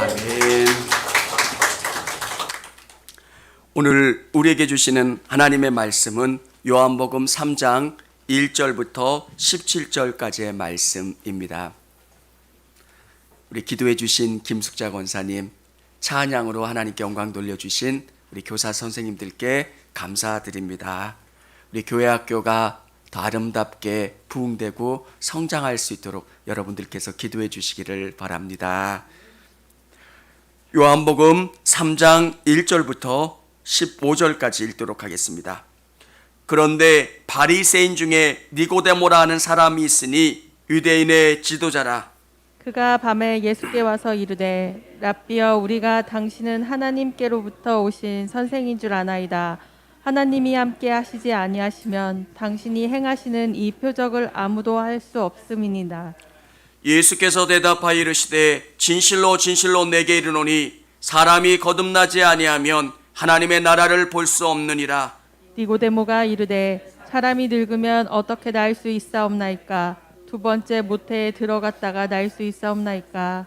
아멘. 오늘 우리에게 주시는 하나님의 말씀은 요한복음 3장 1절부터 17절까지의 말씀입니다. 우리 기도해 주신 김숙자 권사님, 찬양으로 하나님께 영광 돌려주신 우리 교사 선생님들께 감사드립니다. 우리 교회 학교가 더 아름답게 부흥되고 성장할 수 있도록 여러분들께서 기도해 주시기를 바랍니다. 요한복음 3장 1절부터 15절까지 읽도록 하겠습니다. 그런데 바리새인 중에 니고데모라 하는 사람이 있으니 유대인의 지도자라. 그가 밤에 예수께 와서 이르되 랍비여, 우리가 당신은 하나님께로부터 오신 선생인 줄 아나이다. 하나님이 함께 하시지 아니하시면 당신이 행하시는 이 표적을 아무도 할 수 없음이니이다. 예수께서 대답하여 이르시되 진실로 진실로 내게 이르노니 사람이 거듭나지 아니하면 하나님의 나라를 볼 수 없느니라. 니고데모가 이르되 사람이 늙으면 어떻게 날 수 있사옵나이까? 두 번째 모태에 들어갔다가 날 수 있사옵나이까?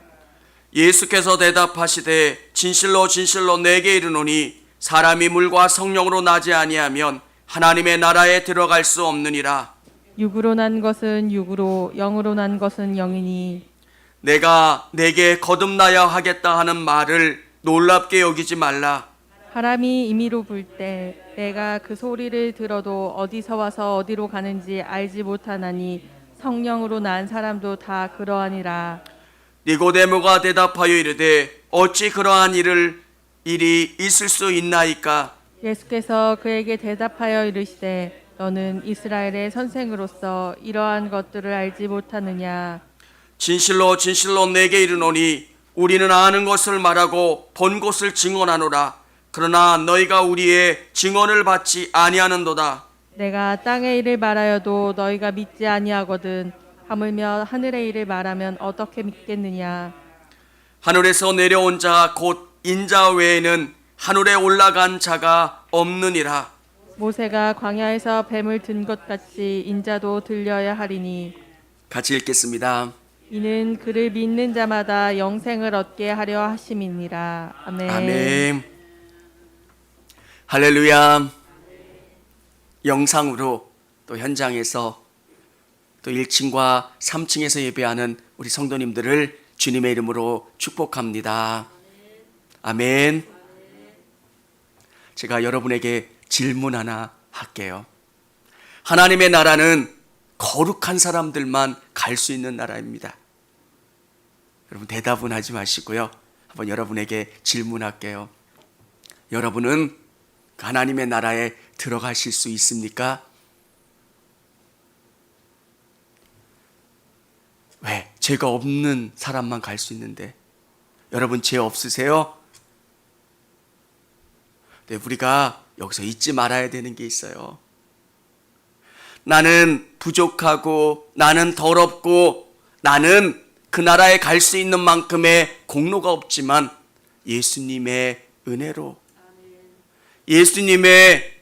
예수께서 대답하시되 진실로 진실로 내게 이르노니 사람이 물과 성령으로 나지 아니하면 하나님의 나라에 들어갈 수 없느니라. 육으로 난 것은 육으로, 영으로 난 것은 영이니 내가 내게 거듭나야 하겠다 하는 말을 놀랍게 여기지 말라. 바람이 임의로 불 때 내가 그 소리를 들어도 어디서 와서 어디로 가는지 알지 못하나니 성령으로 난 사람도 다 그러하니라. 니고데모가 대답하여 이르되 어찌 그러한 일이 있을 수 있나이까? 예수께서 그에게 대답하여 이르시되 너는 이스라엘의 선생으로서 이러한 것들을 알지 못하느냐? 진실로 진실로 내게 이르노니 우리는 아는 것을 말하고 본 것을 증언하노라. 그러나 너희가 우리의 증언을 받지 아니하는도다. 내가 땅의 일을 말하여도 너희가 믿지 아니하거든 하물며 하늘의 일을 말하면 어떻게 믿겠느냐? 하늘에서 내려온 자 곧 인자 외에는 하늘에 올라간 자가 없느니라. 모세가 광야에서 뱀을 든 것 같이 인자도 들려야 하리니 같이 읽겠습니다. 이는 그를 믿는 자마다 영생을 얻게 하려 하심이니라. 아멘. 아멘. 할렐루야. 영상으로 또 현장에서 또 1층과 3층에서 예배하는 우리 성도님들을 주님의 이름으로 축복합니다. 아멘. 제가 여러분에게 질문 하나 할게요. 하나님의 나라는 거룩한 사람들만 갈 수 있는 나라입니다. 여러분 대답은 하지 마시고요. 한번 여러분에게 질문할게요. 여러분은 하나님의 나라에 들어가실 수 있습니까? 왜? 죄가 없는 사람만 갈 수 있는데 여러분 죄 없으세요? 네, 우리가 여기서 잊지 말아야 되는 게 있어요. 나는 부족하고 나는 더럽고 나는 그 나라에 갈 수 있는 만큼의 공로가 없지만 예수님의 은혜로 예수님의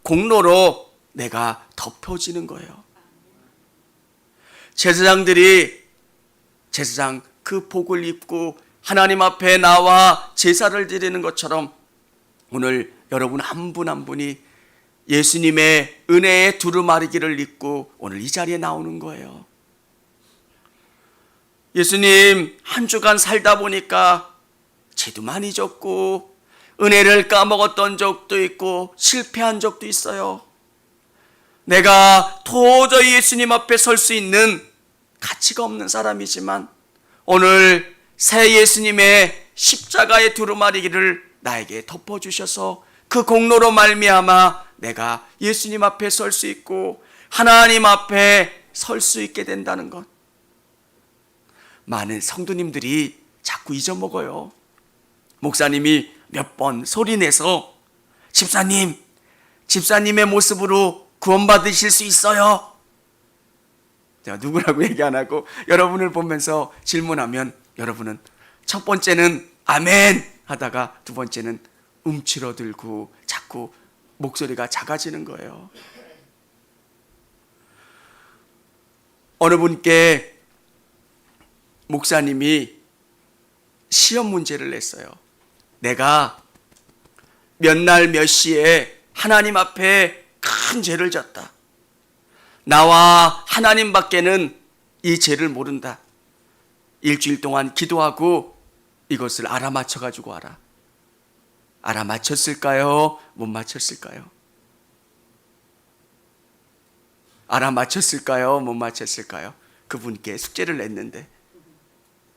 공로로 내가 덮여지는 거예요. 제사장 그 복을 입고 하나님 앞에 나와 제사를 드리는 것처럼 오늘 여러분 한 분 한 분이 예수님의 은혜의 두루마리기를 입고 오늘 이 자리에 나오는 거예요. 예수님 한 주간 살다 보니까 죄도 많이 졌고 은혜를 까먹었던 적도 있고 실패한 적도 있어요. 내가 도저히 예수님 앞에 설 수 있는 가치가 없는 사람이지만 오늘 새 예수님의 십자가의 두루마리기를 나에게 덮어주셔서 그 공로로 말미암아 내가 예수님 앞에 설 수 있고 하나님 앞에 설 수 있게 된다는 것. 많은 성도님들이 자꾸 잊어먹어요. 목사님이 몇 번 소리내서 집사님의 모습으로 구원받으실 수 있어요. 제가 누구라고 얘기 안 하고 여러분을 보면서 질문하면 여러분은 첫 번째는 아멘 하다가 두 번째는 움츠러들고 자꾸 목소리가 작아지는 거예요. 어느 분께 목사님이 시험 문제를 냈어요. 내가 몇 날 몇 시에 하나님 앞에 큰 죄를 졌다. 나와 하나님밖에는 이 죄를 모른다. 일주일 동안 기도하고 이것을 알아맞혀 가지고 와라. 알아맞혔을까요? 못 맞췄을까요? 알아맞혔을까요? 못 맞췄을까요? 그분께 숙제를 냈는데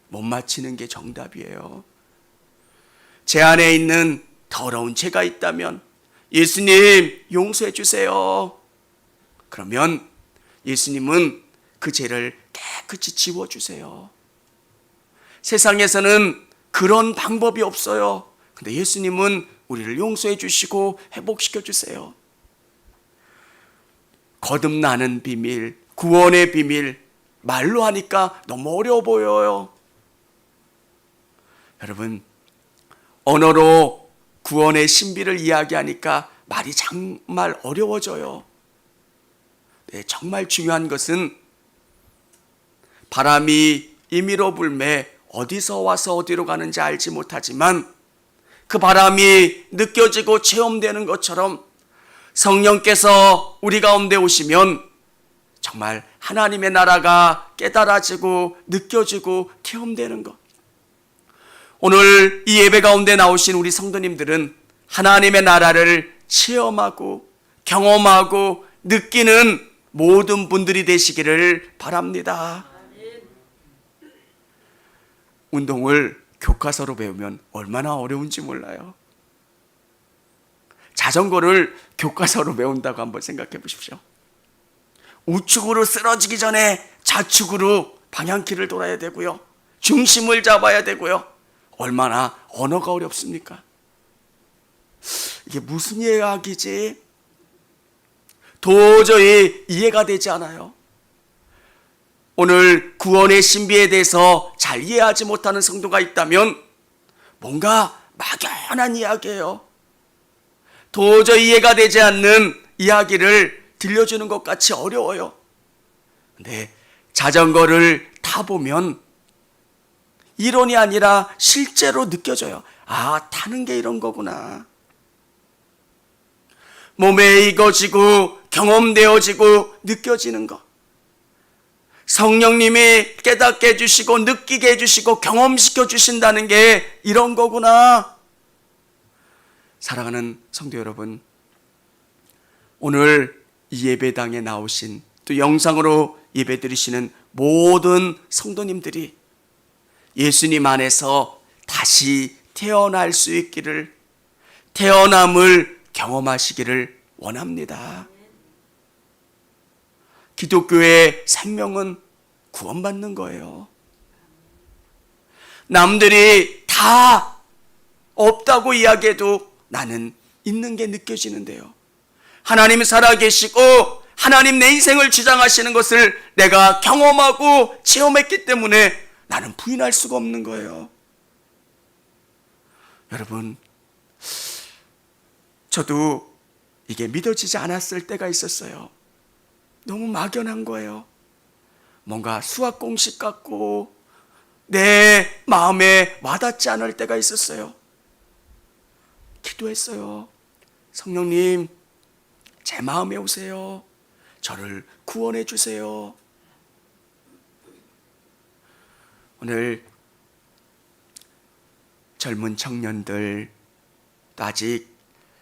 못 맞히는 게 정답이에요. 제 안에 있는 더러운 죄가 있다면 예수님 용서해 주세요. 그러면 예수님은 그 죄를 깨끗이 지워주세요. 세상에서는 그런 방법이 없어요. 근데 예수님은 우리를 용서해 주시고 회복시켜 주세요. 거듭나는 비밀, 구원의 비밀, 말로 하니까 너무 어려워 보여요. 여러분, 언어로 구원의 신비를 이야기하니까 말이 정말 어려워져요. 네, 정말 중요한 것은 바람이 임의로 불매 어디서 와서 어디로 가는지 알지 못하지만 그 바람이 느껴지고 체험되는 것처럼 성령께서 우리 가운데 오시면 정말 하나님의 나라가 깨달아지고 느껴지고 체험되는 것. 오늘 이 예배 가운데 나오신 우리 성도님들은 하나님의 나라를 체험하고 경험하고 느끼는 모든 분들이 되시기를 바랍니다. 운동을 교과서로 배우면 얼마나 어려운지 몰라요. 자전거를 교과서로 배운다고 한번 생각해 보십시오. 우측으로 쓰러지기 전에 좌측으로 방향키를 돌아야 되고요. 중심을 잡아야 되고요. 얼마나 언어가 어렵습니까? 이게 무슨 이야기지? 도저히 이해가 되지 않아요. 오늘 구원의 신비에 대해서 잘 이해하지 못하는 성도가 있다면 뭔가 막연한 이야기예요. 도저히 이해가 되지 않는 이야기를 들려주는 것 같이 어려워요. 근데 자전거를 타보면 이론이 아니라 실제로 느껴져요. 아, 타는 게 이런 거구나. 몸에 익어지고 경험되어지고 느껴지는 것. 성령님이 깨닫게 해주시고 느끼게 해주시고 경험시켜 주신다는 게 이런 거구나. 사랑하는 성도 여러분, 오늘 이 예배당에 나오신 또 영상으로 예배 드리시는 모든 성도님들이 예수님 안에서 다시 태어날 수 있기를, 태어남을 경험하시기를 원합니다. 기독교의 생명은 구원받는 거예요. 남들이 다 없다고 이야기해도 나는 있는 게 느껴지는데요. 하나님이 살아계시고 하나님 내 인생을 주장하시는 것을 내가 경험하고 체험했기 때문에 나는 부인할 수가 없는 거예요. 여러분, 저도 이게 믿어지지 않았을 때가 있었어요. 너무 막연한 거예요. 뭔가 수학 공식 같고 내 마음에 와닿지 않을 때가 있었어요. 기도했어요. 성령님, 제 마음에 오세요. 저를 구원해 주세요. 오늘 젊은 청년들, 또 아직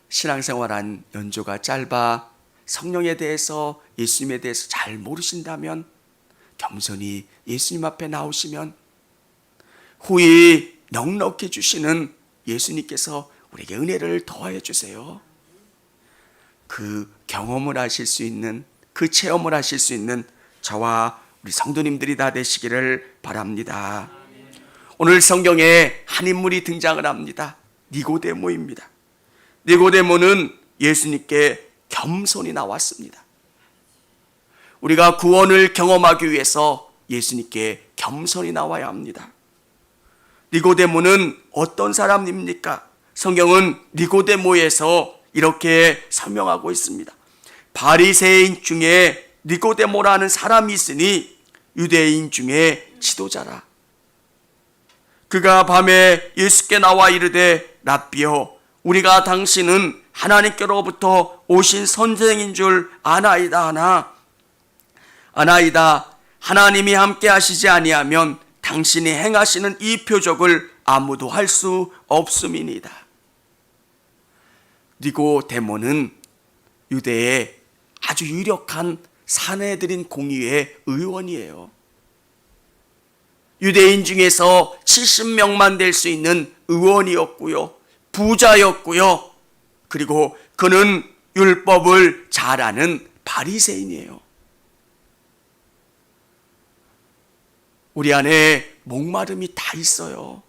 신앙생활한 연조가 짧아 성령에 대해서, 예수님에 대해서 잘 모르신다면 겸손히 예수님 앞에 나오시면 후히 넉넉히 주시는 예수님께서 우리에게 은혜를 더하여 주세요. 그 경험을 하실 수 있는, 그 체험을 하실 수 있는 저와 우리 성도님들이 다 되시기를 바랍니다. 오늘 성경에 한 인물이 등장을 합니다. 니고데모입니다. 니고데모는 예수님께 겸손히 나왔습니다. 우리가 구원을 경험하기 위해서 예수님께 겸손히 나와야 합니다. 니고데모는 어떤 사람입니까? 성경은 니고데모에서 이렇게 설명하고 있습니다. 바리새인 중에 니고데모라는 사람이 있으니 유대인 중에 지도자라. 그가 밤에 예수께 나와 이르되 랍비여 우리가 당신은 하나님께로부터 오신 선생인 줄 아나이다 아나이다 하나님이 함께 하시지 아니하면 당신이 행하시는 이 표적을 아무도 할 수 없음이니이다. 니고데모는 유대의 아주 유력한 사내들인 공의회 의원이에요. 유대인 중에서 70명만 될 수 있는 의원이었고요. 부자였고요. 그리고 그는 율법을 잘 아는 바리새인이에요. 우리 안에 목마름이 다 있어요.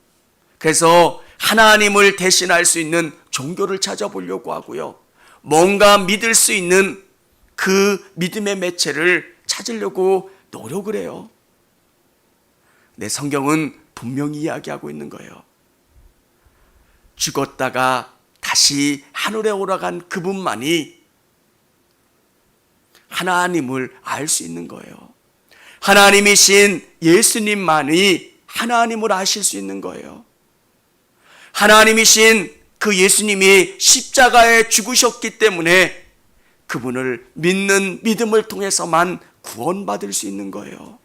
그래서 하나님을 대신할 수 있는 종교를 찾아보려고 하고요. 뭔가 믿을 수 있는 그 믿음의 매체를 찾으려고 노력을 해요. 내 성경은 분명히 이야기하고 있는 거예요. 죽었다가 다시 하늘에 올라간 그분만이 하나님을 알 수 있는 거예요. 하나님이신 예수님만이 하나님을 아실 수 있는 거예요. 하나님이신 그 예수님이 십자가에 죽으셨기 때문에 그분을 믿는 믿음을 통해서만 구원받을 수 있는 거예요.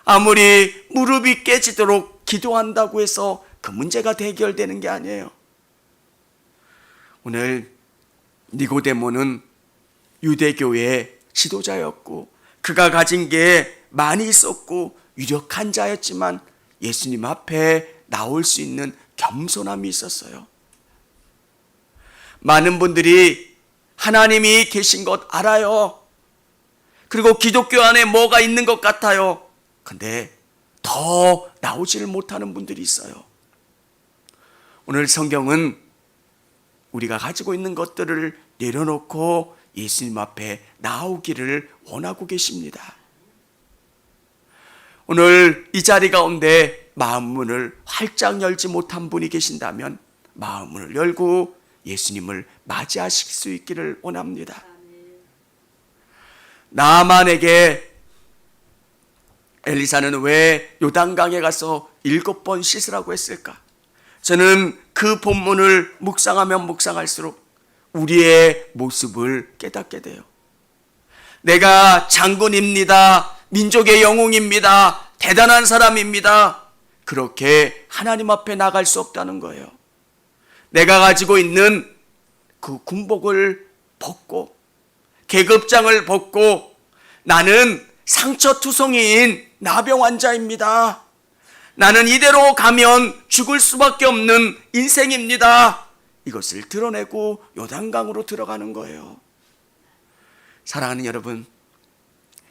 아무리 무릎이 깨지도록 기도한다고 해서 그 문제가 해결되는 게 아니에요. 오늘 니고데모는 유대교의 지도자였고 그가 가진 게 많이 있었고 유력한 자였지만 예수님 앞에 나올 수 있는 겸손함이 있었어요. 많은 분들이 하나님이 계신 것 알아요. 그리고 기독교 안에 뭐가 있는 것 같아요. 근데 더 나오지를 못하는 분들이 있어요. 오늘 성경은 우리가 가지고 있는 것들을 내려놓고 예수님 앞에 나오기를 원하고 계십니다. 오늘 이 자리 가운데 마음 문을 활짝 열지 못한 분이 계신다면 마음 문을 열고 예수님을 맞이하실 수 있기를 원합니다. 나아만에게 엘리사는 왜 요단강에 가서 7번 씻으라고 했을까? 저는 그 본문을 묵상하면 묵상할수록 우리의 모습을 깨닫게 돼요. 내가 장군입니다. 민족의 영웅입니다. 대단한 사람입니다. 그렇게 하나님 앞에 나갈 수 없다는 거예요. 내가 가지고 있는 그 군복을 벗고 계급장을 벗고 나는 상처투성이인 나병 환자입니다. 나는 이대로 가면 죽을 수밖에 없는 인생입니다. 이것을 드러내고 요단강으로 들어가는 거예요. 사랑하는 여러분,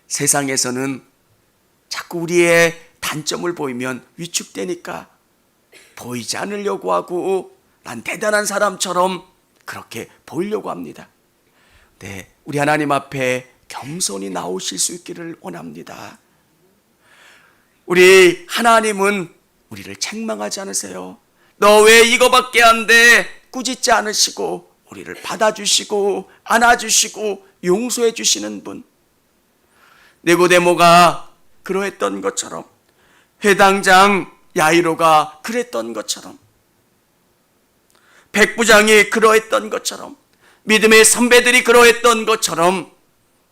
세상에서는 자꾸 우리의 단점을 보이면 위축되니까 보이지 않으려고 하고 난 대단한 사람처럼 그렇게 보이려고 합니다. 네, 우리 하나님 앞에 겸손히 나오실 수 있기를 원합니다. 우리 하나님은 우리를 책망하지 않으세요. 너 왜 이거밖에 안 돼? 꾸짖지 않으시고 우리를 받아주시고 안아주시고 용서해 주시는 분. 니고데모가 그러했던 것처럼, 회당장 야이로가 그랬던 것처럼, 백부장이 그러했던 것처럼, 믿음의 선배들이 그러했던 것처럼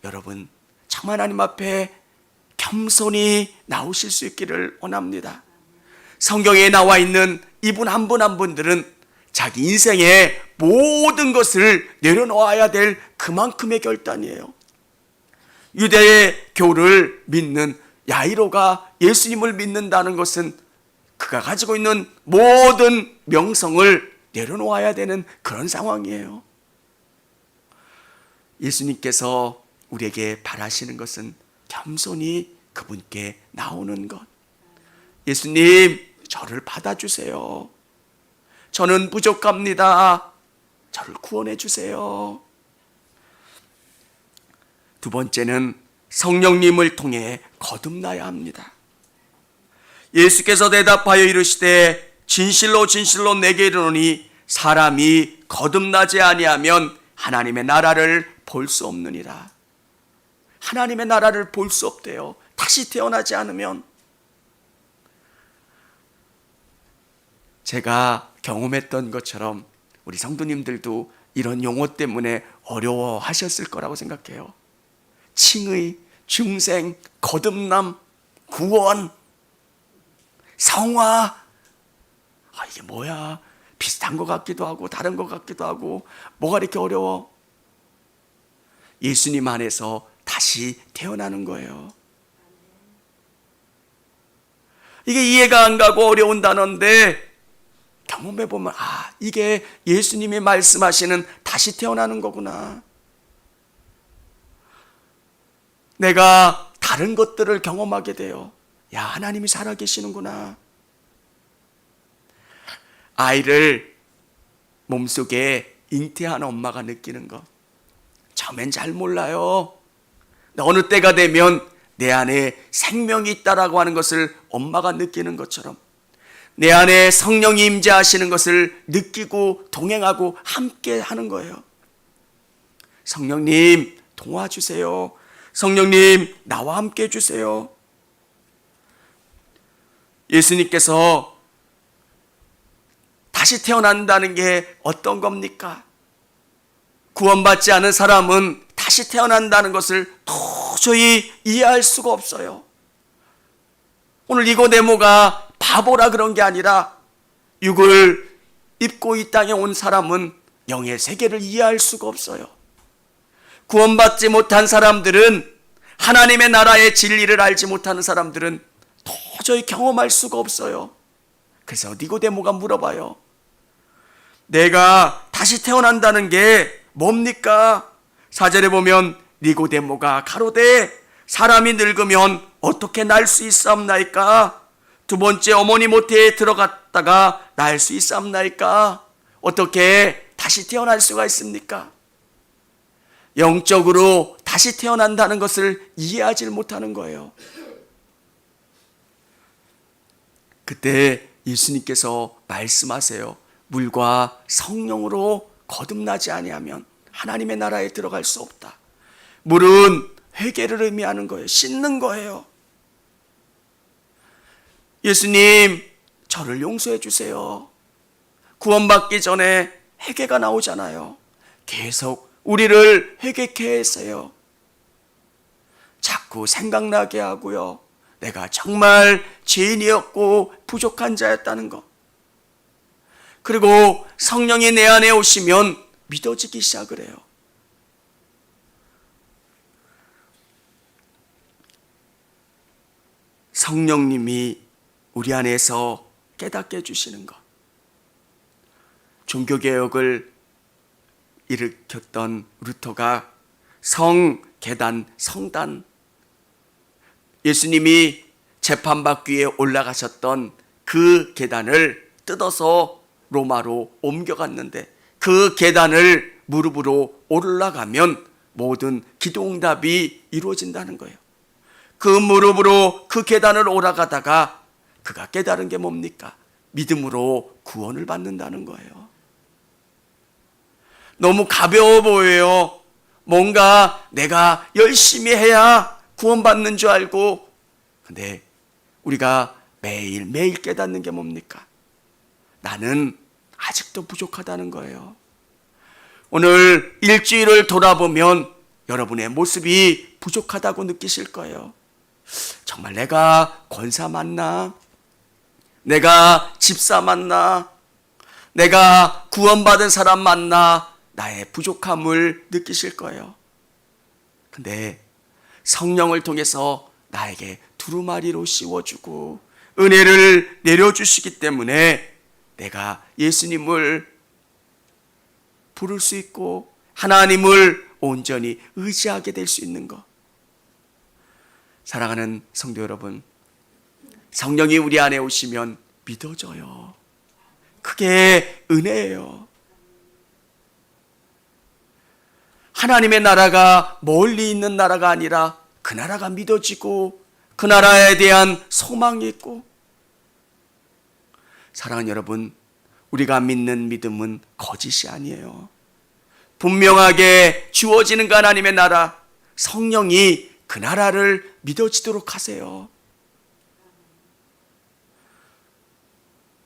여러분 참 하나님 앞에 겸손히 나오실 수 있기를 원합니다. 성경에 나와 있는 이분 한 분 한 분들은 자기 인생의 모든 것을 내려놓아야 될 그만큼의 결단이에요. 유대의 교를 믿는 야이로가 예수님을 믿는다는 것은 그가 가지고 있는 모든 명성을 내려놓아야 되는 그런 상황이에요. 예수님께서 우리에게 바라시는 것은 겸손히 그분께 나오는 것. 예수님, 저를 받아주세요. 저는 부족합니다. 저를 구원해 주세요. 두 번째는 성령님을 통해 거듭나야 합니다. 예수께서 대답하여 이르시되 진실로 진실로 내게 이르노니 사람이 거듭나지 아니하면 하나님의 나라를 볼 수 없느니라. 하나님의 나라를 볼 수 없대요. 다시 태어나지 않으면. 제가 경험했던 것처럼 우리 성도님들도 이런 용어 때문에 어려워하셨을 거라고 생각해요. 칭의, 중생, 거듭남, 구원, 성화. 이게 뭐야? 비슷한 것 같기도 하고 다른 것 같기도 하고 뭐가 이렇게 어려워? 예수님 안에서 다시 태어나는 거예요. 이게 이해가 안 가고 어려운 단어인데 경험해보면 이게 예수님이 말씀하시는 다시 태어나는 거구나. 내가 다른 것들을 경험하게 돼요. 야, 하나님이 살아계시는구나. 아이를 몸속에 잉태한 엄마가 느끼는 거 처음엔 잘 몰라요. 어느 때가 되면 내 안에 생명이 있다라고 하는 것을 엄마가 느끼는 것처럼 내 안에 성령이 임재하시는 것을 느끼고 동행하고 함께 하는 거예요. 성령님 도와주세요. 성령님 나와 함께 해주세요. 예수님께서 다시 태어난다는 게 어떤 겁니까? 구원받지 않은 사람은 다시 태어난다는 것을 도저히 이해할 수가 없어요. 오늘 니고데모가 바보라 그런 게 아니라 육을 입고 이 땅에 온 사람은 영의 세계를 이해할 수가 없어요. 구원받지 못한 사람들은, 하나님의 나라의 진리를 알지 못하는 사람들은 도저히 경험할 수가 없어요. 그래서 니고데모가 물어봐요. 내가 다시 태어난다는 게 뭡니까? 4절에 보면 니고데모가 가로되 사람이 늙으면 어떻게 날 수 있사옵나이까? 두 번째 어머니 모태에 들어갔다가 날 수 있사옵나이까? 어떻게 다시 태어날 수가 있습니까? 영적으로 다시 태어난다는 것을 이해하지 못하는 거예요. 그때 예수님께서 말씀하세요. 물과 성령으로 거듭나지 아니하면 하나님의 나라에 들어갈 수 없다. 물은 회개를 의미하는 거예요. 씻는 거예요. 예수님, 저를 용서해 주세요. 구원받기 전에 회개가 나오잖아요. 계속 우리를 회개케 해서요. 자꾸 생각나게 하고요. 내가 정말 죄인이었고 부족한 자였다는 것. 그리고 성령이 내 안에 오시면 믿어지기 시작을 해요. 성령님이 우리 안에서 깨닫게 해주시는 것. 종교개혁을 일으켰던 루터가 성, 계단, 성단, 예수님이 재판받기 위해 올라가셨던 그 계단을 뜯어서 로마로 옮겨갔는데 그 계단을 무릎으로 올라가면 모든 기도응답이 이루어진다는 거예요. 그 무릎으로 그 계단을 올라가다가 그가 깨달은 게 뭡니까? 믿음으로 구원을 받는다는 거예요. 너무 가벼워 보여요. 뭔가 내가 열심히 해야 구원받는 줄 알고. 근데 우리가 매일매일 깨닫는 게 뭡니까? 나는 아직도 부족하다는 거예요. 오늘 일주일을 돌아보면 여러분의 모습이 부족하다고 느끼실 거예요. 정말 내가 권사 맞나? 내가 집사 맞나? 내가 구원받은 사람 맞나? 나의 부족함을 느끼실 거예요. 근데 성령을 통해서 나에게 두루마리로 씌워주고 은혜를 내려주시기 때문에 내가 예수님을 부를 수 있고 하나님을 온전히 의지하게 될 수 있는 것. 사랑하는 성도 여러분, 성령이 우리 안에 오시면 믿어져요. 그게 은혜예요. 하나님의 나라가 멀리 있는 나라가 아니라 그 나라가 믿어지고 그 나라에 대한 소망이 있고. 사랑하는 여러분, 우리가 믿는 믿음은 거짓이 아니에요. 분명하게 주어지는 그 하나님의 나라, 성령이 그 나라를 믿어지도록 하세요.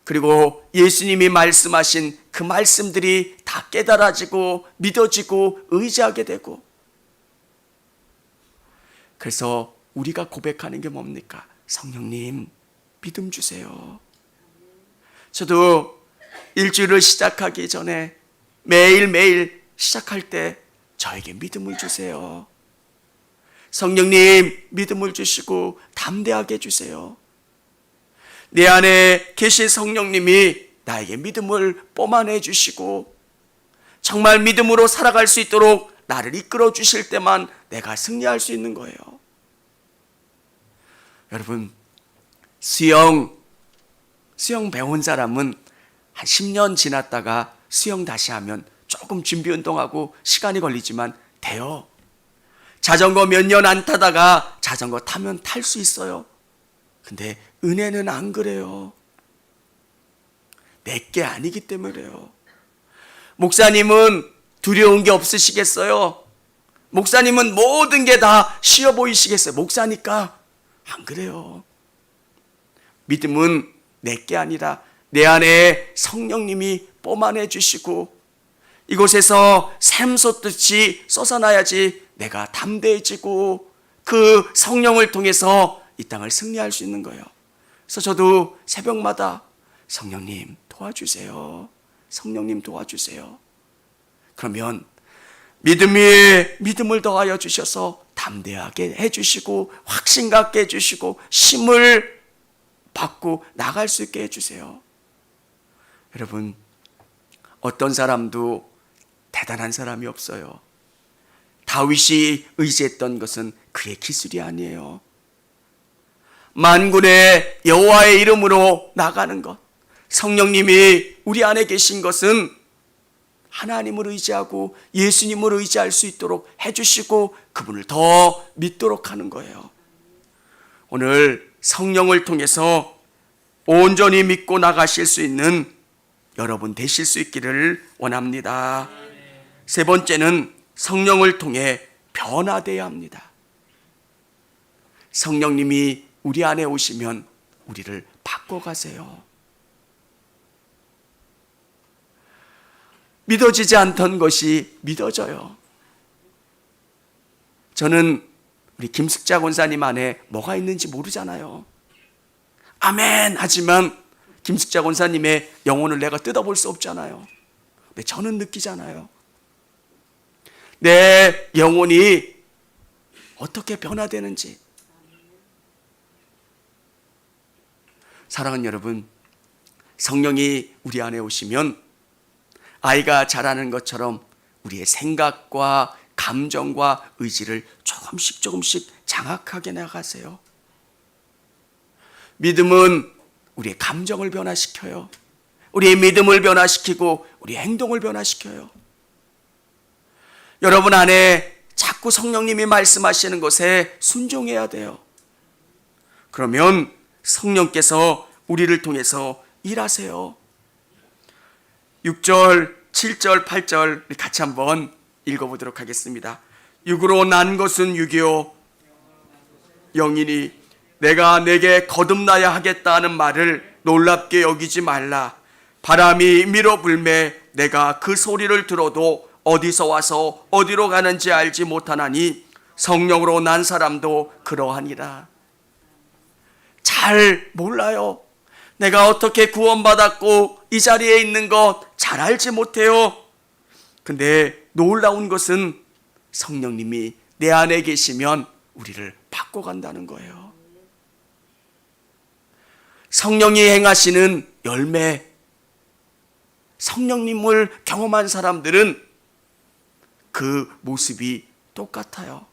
그리고 예수님이 말씀하신 그 말씀들이 다 깨달아지고 믿어지고 의지하게 되고, 그래서 우리가 고백하는 게 뭡니까? 성령님, 믿음 주세요. 저도 일주일을 시작하기 전에 매일매일 시작할 때 저에게 믿음을 주세요. 성령님, 믿음을 주시고 담대하게 해주세요. 내 안에 계신 성령님이 나에게 믿음을 뿜어내 주시고 정말 믿음으로 살아갈 수 있도록 나를 이끌어 주실 때만 내가 승리할 수 있는 거예요. 여러분, 수영 배운 사람은 한 10년 지났다가 수영 다시 하면 조금 준비 운동하고 시간이 걸리지만 돼요. 자전거 몇 년 안 타다가 자전거 타면 탈 수 있어요. 근데 은혜는 안 그래요. 내게 아니기 때문에 그래요. 목사님은 두려운 게 없으시겠어요? 목사님은 모든 게 다 쉬워 보이시겠어요? 목사니까. 안 그래요. 믿음은 내게 아니라 내 안에 성령님이 뿜어내 주시고 이곳에서 샘솟듯이 쏟아나야지 내가 담대해지고 그 성령을 통해서 이 땅을 승리할 수 있는 거예요. 그래서 저도 새벽마다 성령님 도와주세요. 성령님 도와주세요. 그러면 믿음을 더하여 주셔서 담대하게 해주시고 확신 갖게 해주시고 힘을 받고 나갈 수 있게 해주세요. 여러분, 어떤 사람도 대단한 사람이 없어요. 다윗이 의지했던 것은 그의 기술이 아니에요. 만군의 여호와의 이름으로 나가는 것, 성령님이 우리 안에 계신 것은 하나님을 의지하고 예수님을 의지할 수 있도록 해주시고 그분을 더 믿도록 하는 거예요. 오늘 성령을 통해서 온전히 믿고 나가실 수 있는 여러분 되실 수 있기를 원합니다. 세 번째는 성령을 통해 변화되어야 합니다. 성령님이 우리 안에 오시면 우리를 바꿔가세요. 믿어지지 않던 것이 믿어져요. 저는 우리 김숙자 권사님 안에 뭐가 있는지 모르잖아요. 아멘 하지만 김숙자 권사님의 영혼을 내가 뜯어볼 수 없잖아요. 근데 저는 느끼잖아요. 내 영혼이 어떻게 변화되는지. 사랑하는 여러분, 성령이 우리 안에 오시면 아이가 자라는 것처럼 우리의 생각과 감정과 의지를 조금씩 장악하게 나가세요. 믿음은 우리의 감정을 변화시켜요. 우리의 믿음을 변화시키고 우리의 행동을 변화시켜요. 여러분 안에 자꾸 성령님이 말씀하시는 것에 순종해야 돼요. 그러면 성령께서 우리를 통해서 일하세요. 6절, 7절, 8절 같이 한번 읽어보도록 하겠습니다. 육으로 난 것은 육이요 영이니 내가 내게 거듭나야 하겠다 하는 말을 놀랍게 여기지 말라. 바람이 밀어 불매 내가 그 소리를 들어도 어디서 와서 어디로 가는지 알지 못하나니 성령으로 난 사람도 그러하니라. 잘 몰라요. 내가 어떻게 구원받았고 이 자리에 있는 것 잘 알지 못해요. 근데 놀라운 것은 성령님이 내 안에 계시면 우리를 바꿔간다는 거예요. 성령이 행하시는 열매, 성령님을 경험한 사람들은 그 모습이 똑같아요.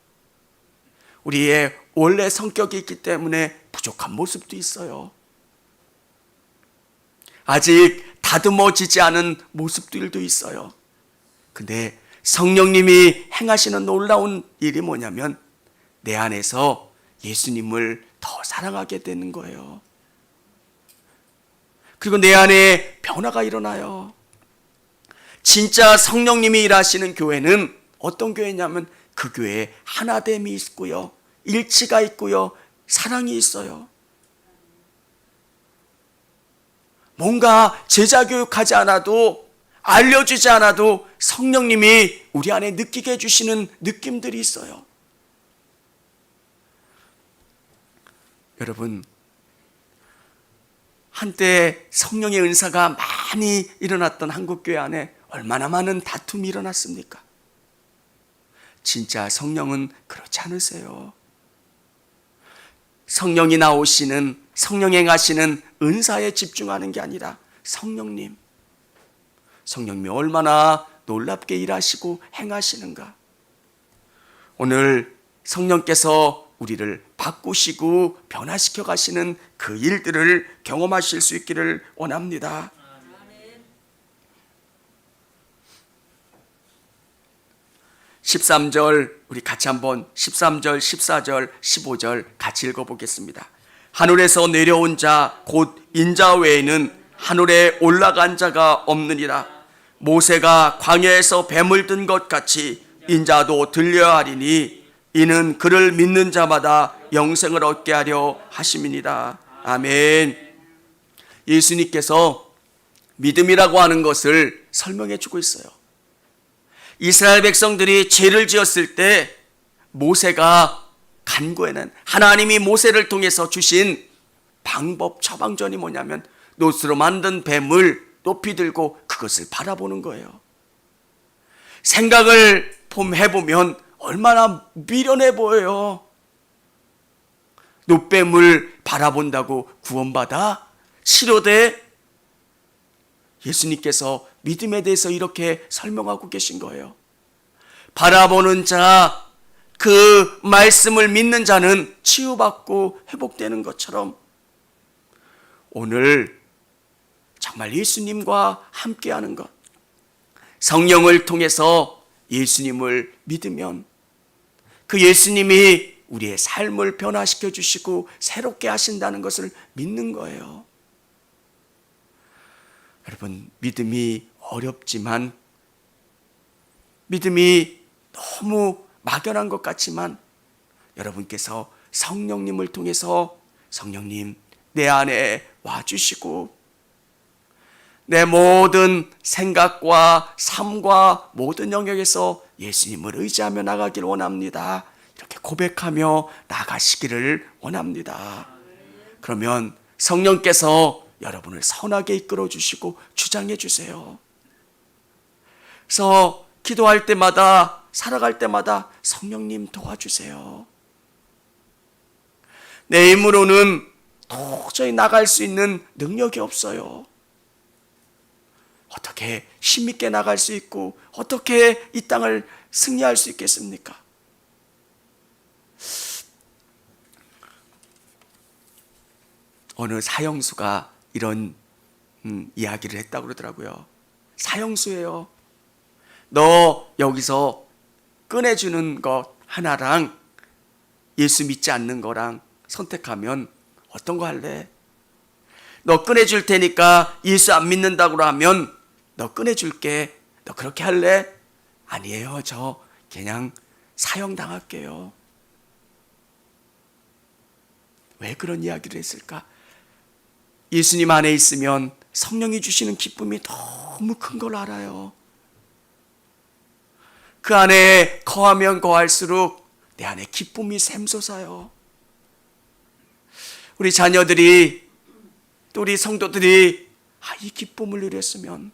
우리의 원래 성격이 있기 때문에 부족한 모습도 있어요. 아직 다듬어지지 않은 모습들도 있어요. 근데 성령님이 행하시는 놀라운 일이 뭐냐면 내 안에서 예수님을 더 사랑하게 되는 거예요. 그리고 내 안에 변화가 일어나요. 진짜 성령님이 일하시는 교회는 어떤 교회냐면 그 교회에 하나됨이 있고요, 일치가 있고요, 사랑이 있어요. 뭔가 제자 교육하지 않아도, 알려주지 않아도 성령님이 우리 안에 느끼게 해주시는 느낌들이 있어요. 여러분, 한때 성령의 은사가 많이 일어났던 한국교회 안에 얼마나 많은 다툼이 일어났습니까? 진짜 성령은 그렇지 않으세요. 성령이 나오시는, 성령 행하시는 은사에 집중하는 게 아니라 성령님이 얼마나 놀랍게 일하시고 행하시는가. 오늘 성령께서 우리를 바꾸시고 변화시켜 가시는 그 일들을 경험하실 수 있기를 원합니다. 13절 우리 같이 한번 13절, 14절, 15절 같이 읽어보겠습니다. 하늘에서 내려온 자 곧 인자 외에는 하늘에 올라간 자가 없느니라. 모세가 광야에서 뱀을 든 것 같이 인자도 들려야 하리니 이는 그를 믿는 자마다 영생을 얻게 하려 하심이니라. 아멘. 예수님께서 믿음이라고 하는 것을 설명해 주고 있어요. 이스라엘 백성들이 죄를 지었을 때 모세가 간구에는 하나님이 모세를 통해서 주신 방법, 처방전이 뭐냐면 노스로 만든 뱀을 높이 들고 그것을 바라보는 거예요. 생각을 해보면 얼마나 미련해 보여요. 노뱀을 바라본다고 구원받아? 치료돼? 예수님께서 믿음에 대해서 이렇게 설명하고 계신 거예요. 바라보는 자, 그 말씀을 믿는 자는 치유받고 회복되는 것처럼 오늘 정말 예수님과 함께하는 것, 성령을 통해서 예수님을 믿으면 그 예수님이 우리의 삶을 변화시켜 주시고 새롭게 하신다는 것을 믿는 거예요. 여러분, 믿음이 어렵지만, 믿음이 너무 막연한 것 같지만 여러분께서 성령님을 통해서 성령님 내 안에 와주시고 내 모든 생각과 삶과 모든 영역에서 예수님을 의지하며 나가길 원합니다. 이렇게 고백하며 나가시기를 원합니다. 그러면 성령께서 여러분을 선하게 이끌어 주시고 주장해 주세요. 그래서 기도할 때마다, 살아갈 때마다 성령님 도와주세요. 내 힘으로는 도저히 나갈 수 있는 능력이 없어요. 어떻게 힘있게 나갈 수 있고 어떻게 이 땅을 승리할 수 있겠습니까? 어느 사형수가 이런 이야기를 했다고 그러더라고요. 사형수예요. 너 여기서 꺼내주는 것 하나랑 예수 믿지 않는 거랑 선택하면 어떤 거 할래? 너 꺼내줄 테니까 예수 안 믿는다고 하면 너 꺼내줄게. 너 그렇게 할래? 아니에요. 저 그냥 사형 당할게요. 왜 그런 이야기를 했을까? 예수님 안에 있으면 성령이 주시는 기쁨이 너무 큰 걸 알아요. 그 안에 거하면 거할수록 내 안에 기쁨이 샘솟아요. 우리 자녀들이 또 우리 성도들이 이 기쁨을 누렸으면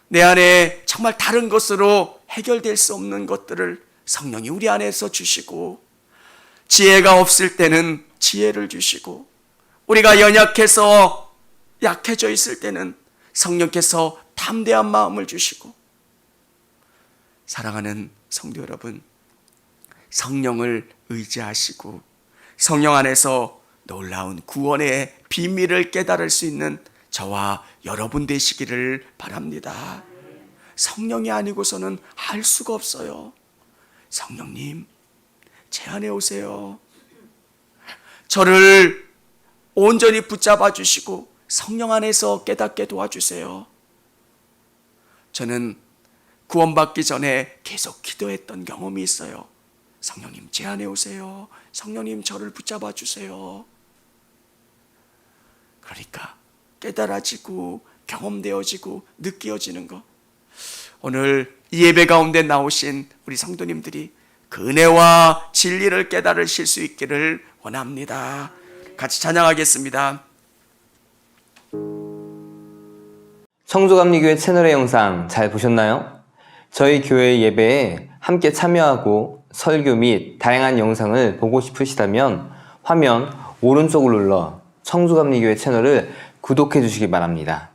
내 안에 정말 다른 것으로 해결될 수 없는 것들을 성령이 우리 안에서 주시고 지혜가 없을 때는 지혜를 주시고 우리가 연약해서 약해져 있을 때는 성령께서 담대한 마음을 주시고 사랑하는 성도 여러분, 성령을 의지하시고 성령 안에서 놀라운 구원의 비밀을 깨달을 수 있는 저와 여러분 되시기를 바랍니다. 성령이 아니고서는 할 수가 없어요. 성령님, 제 안에 오세요. 저를 온전히 붙잡아 주시고 성령 안에서 깨닫게 도와주세요. 저는 구원받기 전에 계속 기도했던 경험이 있어요. 성령님, 제 안에 오세요. 성령님, 저를 붙잡아 주세요. 그러니까 깨달아지고 경험되어지고 느껴지는 것. 오늘 이 예배 가운데 나오신 우리 성도님들이 그 은혜와 진리를 깨달으실 수 있기를 원합니다. 같이 찬양하겠습니다. 청주감리교회 채널의 영상 잘 보셨나요? 저희 교회 예배에 함께 참여하고 설교 및 다양한 영상을 보고 싶으시다면 화면 오른쪽을 눌러 청주감리교회 채널을 구독해 주시기 바랍니다.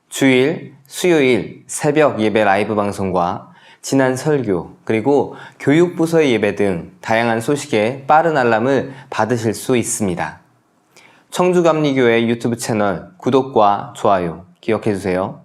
주일, 수요일 새벽 예배 라이브 방송과 지난 설교, 그리고 교육부서의 예배 등 다양한 소식에 빠른 알람을 받으실 수 있습니다. 청주감리교회 유튜브 채널 구독과 좋아요 기억해 주세요.